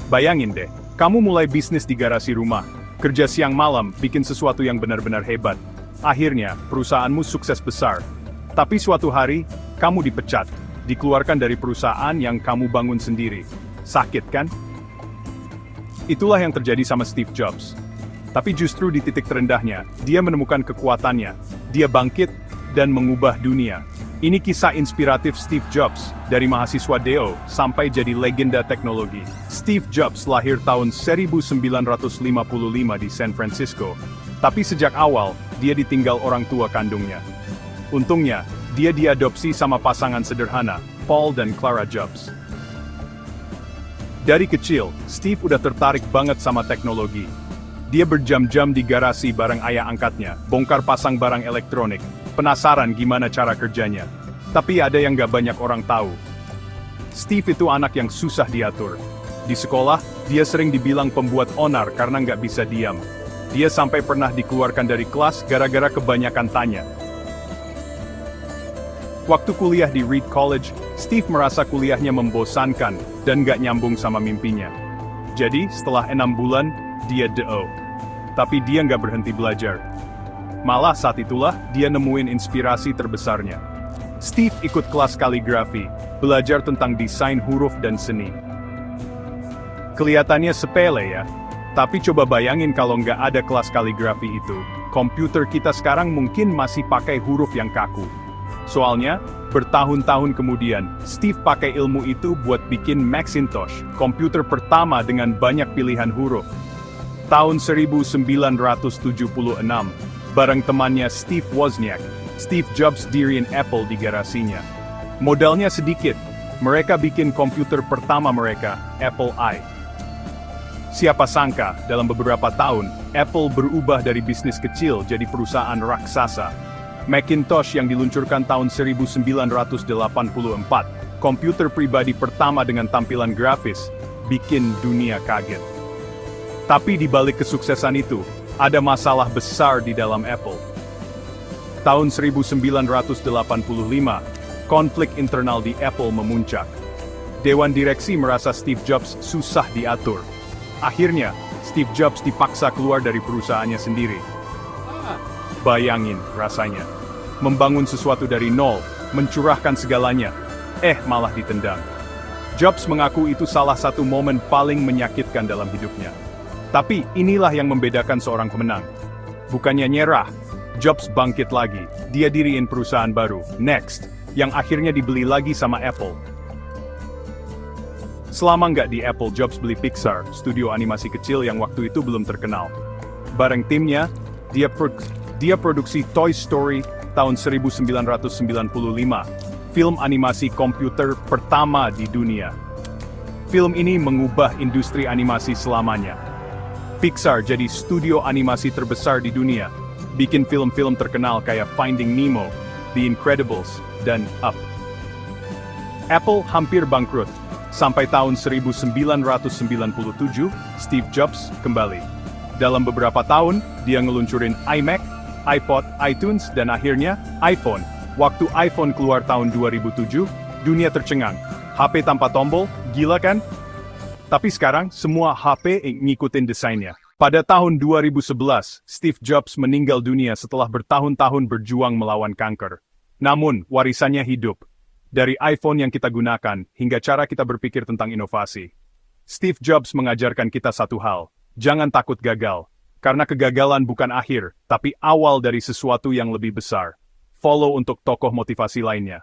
Bayangin deh, kamu mulai bisnis di garasi rumah, kerja siang malam, bikin sesuatu yang benar-benar hebat. Akhirnya, perusahaanmu sukses besar. Tapi suatu hari, kamu dipecat, dikeluarkan dari perusahaan yang kamu bangun sendiri. Sakit kan? Itulah yang terjadi sama Steve Jobs. Tapi justru di titik terendahnya, dia menemukan kekuatannya. Dia bangkit dan mengubah dunia. Ini kisah inspiratif Steve Jobs, dari mahasiswa DO sampai jadi legenda teknologi. Steve Jobs lahir tahun 1955 di San Francisco, tapi sejak awal, dia ditinggal orang tua kandungnya. Untungnya, dia diadopsi sama pasangan sederhana, Paul dan Clara Jobs. Dari kecil, Steve udah tertarik banget sama teknologi. Dia berjam-jam di garasi bareng ayah angkatnya, bongkar pasang barang elektronik, penasaran gimana cara kerjanya. Tapi ada yang gak banyak orang tahu. Steve itu anak yang susah diatur. Di sekolah, dia sering dibilang pembuat onar karena gak bisa diam. Dia sampai pernah dikeluarkan dari kelas gara-gara kebanyakan tanya. Waktu kuliah di Reed College, Steve merasa kuliahnya membosankan dan gak nyambung sama mimpinya. Jadi, setelah 6 bulan, dia DO. Tapi dia nggak berhenti belajar. Malah saat itulah, dia nemuin inspirasi terbesarnya. Steve ikut kelas kaligrafi, belajar tentang desain huruf dan seni. Kelihatannya sepele ya, tapi coba bayangin kalau nggak ada kelas kaligrafi itu, komputer kita sekarang mungkin masih pakai huruf yang kaku. Soalnya, bertahun-tahun kemudian, Steve pakai ilmu itu buat bikin Macintosh, komputer pertama dengan banyak pilihan huruf. Tahun 1976, bareng temannya Steve Wozniak, Steve Jobs diriin Apple di garasinya. Modalnya sedikit, mereka bikin komputer pertama mereka, Apple I. Siapa sangka, dalam beberapa tahun, Apple berubah dari bisnis kecil jadi perusahaan raksasa. Macintosh yang diluncurkan tahun 1984, komputer pribadi pertama dengan tampilan grafis, bikin dunia kaget. Tapi di balik kesuksesan itu, ada masalah besar di dalam Apple. Tahun 1985, konflik internal di Apple memuncak. Dewan direksi merasa Steve Jobs susah diatur. Akhirnya, Steve Jobs dipaksa keluar dari perusahaannya sendiri. Bayangin rasanya. Membangun sesuatu dari nol, mencurahkan segalanya, malah ditendang. Jobs mengaku itu salah satu momen paling menyakitkan dalam hidupnya. Tapi inilah yang membedakan seorang pemenang. Bukannya nyerah, Jobs bangkit lagi. Dia diriin perusahaan baru, Next, yang akhirnya dibeli lagi sama Apple. Selama nggak di Apple, Jobs beli Pixar, studio animasi kecil yang waktu itu belum terkenal. Bareng timnya, dia produksi Toy Story tahun 1995, film animasi komputer pertama di dunia. Film ini mengubah industri animasi selamanya. Pixar jadi studio animasi terbesar di dunia, bikin film-film terkenal kayak Finding Nemo, The Incredibles, dan Up. Apple hampir bangkrut, sampai tahun 1997, Steve Jobs kembali. Dalam beberapa tahun, dia ngeluncurin iMac, iPod, iTunes, dan akhirnya iPhone. Waktu iPhone keluar tahun 2007, dunia tercengang. HP tanpa tombol, gila kan? Tapi sekarang, semua HP ngikutin desainnya. Pada tahun 2011, Steve Jobs meninggal dunia setelah bertahun-tahun berjuang melawan kanker. Namun, warisannya hidup. Dari iPhone yang kita gunakan, hingga cara kita berpikir tentang inovasi. Steve Jobs mengajarkan kita satu hal, jangan takut gagal. Karena kegagalan bukan akhir, tapi awal dari sesuatu yang lebih besar. Follow untuk tokoh motivasi lainnya.